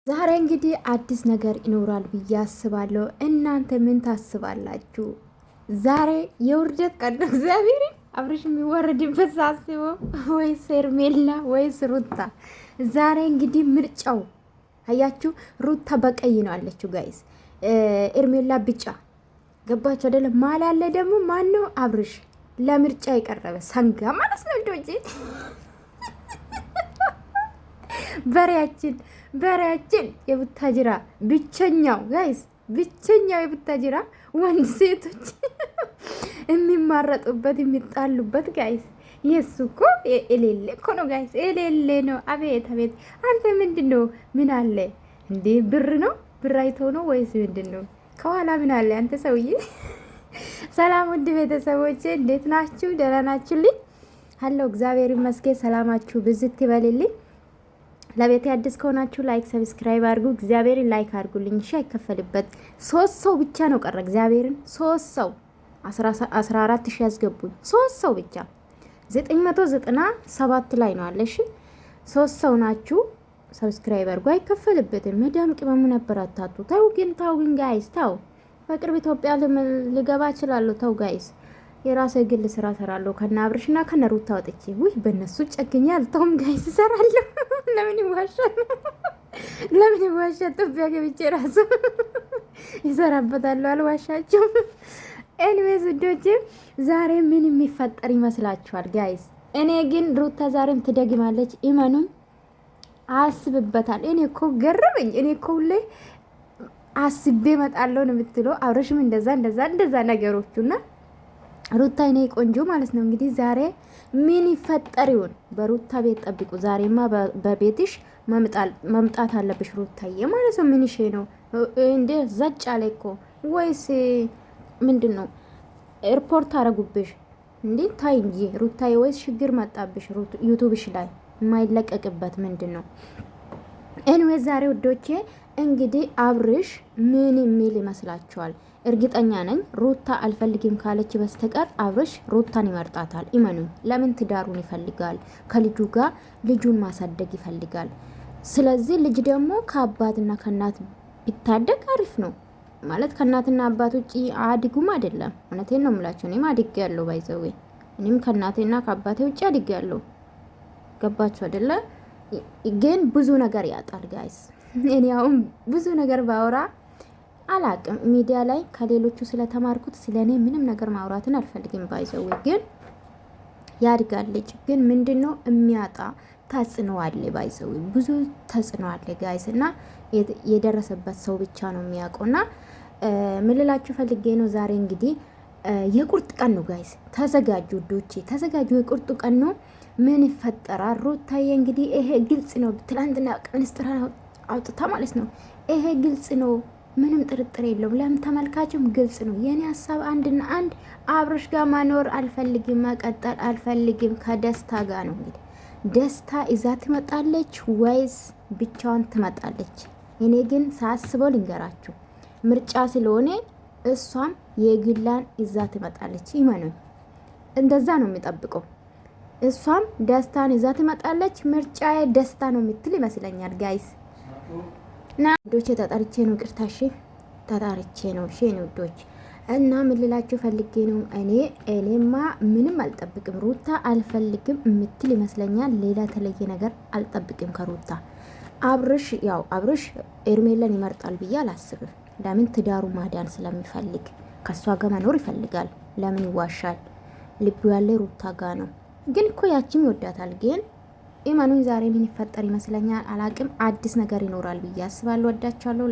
ዛሬ እንግዲህ አዲስ ነገር ይኖራል ብዬ አስባለሁ። እናንተ ምን ታስባላችሁ? ዛሬ የውርደት ቀን ነው። እግዚአብሔር አብርሽ የሚወረድበት ሳስበው፣ ወይስ ሄርሜላ ወይስ ሩታ? ዛሬ እንግዲህ ምርጫው አያችሁ። ሩታ በቀይ ነው አለችው ጋይስ፣ ሄርሜላ ቢጫ። ገባችሁ አይደለ? ማል ያለ ደግሞ ማን ነው? አብርሽ ለምርጫ የቀረበ ሰንጋ ማለት ነው። እንዶጂ በሬያችን የቡታጅራ ብቸኛው ጋይስ፣ ብቸኛው የቡታጅራ ወንድ ሴቶች የሚማረጡበት የሚጣሉበት ጋይስ። የሱ እኮ የሌለ እኮ ነው ጋይስ፣ የሌለ ነው። አቤት አቤት! አንተ ምንድን ነው? ምን አለ እንዴ? ብር ነው? ብር አይተው ነው ወይስ ምንድን ነው? ከኋላ ምን አለ አንተ ሰውዬ? ሰላም ውድ ቤተሰቦቼ እንዴት ናችሁ? ደህና ናችሁልኝ? ሀለው እግዚአብሔር ይመስገን። ሰላማችሁ ብዝት ይበልልኝ። ለቤት አዲስ ከሆናችሁ ላይክ ሰብስክራይብ አድርጉ። እግዚአብሔርን ላይክ አድርጉልኝ። እሺ አይከፈልበት። 3 ሰው ብቻ ነው ቀረ። እግዚአብሔርን 3 ሰው 14 ሺህ ያስገቡኝ። 3 ሰው ብቻ 997 ላይ ነው አለ። እሺ 3 ሰው ናችሁ። ሰብስክራይብ አድርጉ። አይከፈልበትም። መዳም ቅመሙ ነበር አታጡ። ተው ግን ጋይስ ተው። በቅርብ ኢትዮጵያ ልገባ እችላለሁ። ተው ጋይስ፣ የራሴ ግል ስራ ሰራለሁ ከነ አብርሽና ከነ ሩታ ወጥቼ። ውይ በእነሱ ጨግኛ አልተውም ጋይስ፣ እሰራለሁ። ለምን ይዋሻል? ለምን ይዋሻል? ኢትዮጵያ ገብቼ ራሱ ይሰራበታለሁ። አልዋሻቸውም። ኤኒዌይስ ውዶቼ ዛሬ ምን የሚፈጠር ይመስላችኋል ጋይስ? እኔ ግን ሩታ ዛሬም ትደግማለች። ኢመኑኝ፣ አስብበታል። እኔ እኮ ገረመኝ። እኔ እኮ ሁሌ አስቤ እመጣለሁ ነው የምትለው። አብረሽም እንደዛ ነገሮቹና ሩታ እኔ ቆንጆ ማለት ነው። እንግዲህ ዛሬ ምን ይፈጠር ይሆን? በሩታ ቤት ጠብቁ። ዛሬማ በቤትሽ መምጣት አለብሽ ሩታዬ ማለት ነው። ምን ሼ ነው እንዴ? ዘጭ አለ እኮ ወይስ ምንድን ነው? ኤርፖርት አረጉብሽ እንዴ? ታይ እንጂ ሩታዬ፣ ወይስ ችግር መጣብሽ ዩቱብሽ ላይ የማይለቀቅበት ምንድን ነው? ኤኒዌይስ ዛሬ ውዶቼ እንግዲህ አብርሽ ምን የሚል ይመስላችኋል? እርግጠኛ ነኝ ሩታ አልፈልግም ካለች በስተቀር አብርሽ ሩታን ይመርጣታል። ኢመኑ። ለምን? ትዳሩን ይፈልጋል። ከልጁ ጋር ልጁን ማሳደግ ይፈልጋል። ስለዚህ ልጅ ደግሞ ከአባትና ከእናት ቢታደግ አሪፍ ነው ማለት። ከእናትና አባት ውጭ አድጉም አይደለም። እውነቴን ነው የምላቸው። እኔም አድግ ያለው ባይዘዌ፣ እኔም ከእናቴና ከአባቴ ውጭ አድግ ያለው። ገባችሁ አይደለ? ግን ብዙ ነገር ያጣል ጋይስ። እኔ አሁን ብዙ ነገር ባወራ አላቅም ሚዲያ ላይ ከሌሎቹ ስለተማርኩት ስለኔ ምንም ነገር ማውራትን አልፈልግም። ባይዘው ግን ያድጋል ልጅ። ግን ምንድነው የሚያጣ ተጽዕኖ አለ። ባይዘው ብዙ ተጽዕኖ አለ ጋይስ፣ እና የደረሰበት ሰው ብቻ ነው የሚያውቀውና ምልላችሁ ፈልጌ ነው። ዛሬ እንግዲህ የቁርጥ ቀን ነው ጋይስ። ተዘጋጁ ዶቼ፣ ተዘጋጁ። የቁርጡ ቀን ነው። ምን ይፈጠራል? ሩታዬ እንግዲህ ይሄ ግልጽ ነው። ትላንትና ቀንስጥራ አውጥታ ማለት ነው። ይሄ ግልጽ ነው። ምንም ጥርጥር የለውም። ለምን? ተመልካችም ግልጽ ነው። የኔ ሀሳብ አንድና አንድ አብርሽ ጋር መኖር አልፈልግም፣ መቀጠል አልፈልግም። ከደስታ ጋር ነው። እንግዲህ ደስታ ይዛ ትመጣለች ወይስ ብቻዋን ትመጣለች? እኔ ግን ሳስበው ልንገራችሁ፣ ምርጫ ስለሆነ እሷም የግላን ይዛ ትመጣለች። ይመኑኝ፣ እንደዛ ነው የሚጠብቀው። እሷም ደስታን ይዛ ትመጣለች። ምርጫዬ ደስታ ነው የምትል ይመስለኛል ጋይስ። እና ውዶቼ ተጣርቼ ነው፣ ቅርታሽ ተጣርቼ ነው። እሺ ውዶች፣ እና ምን ልላችሁ ፈልጌ ነው፣ እኔማ ምንም አልጠብቅም። ሩታ አልፈልግም የምትል ይመስለኛል። ሌላ ተለየ ነገር አልጠብቅም ከሩታ። አብርሽ ሄርሜላን ይመርጣል ብዬ አላስብም። ለምን? ትዳሩ ማዳን ስለሚፈልግ ከሷ ጋር መኖር ይፈልጋል። ለምን ይዋሻል? ልቡ ያለ ሩታ ጋር ነው። ግን እኮ ያቺም ይወዳታል። ግን ኢማኑን ዛሬ ምን ይፈጠር ይመስለኛል? አላቅም። አዲስ ነገር ይኖራል ብዬ አስባለሁ። ወዳችኋለሁ።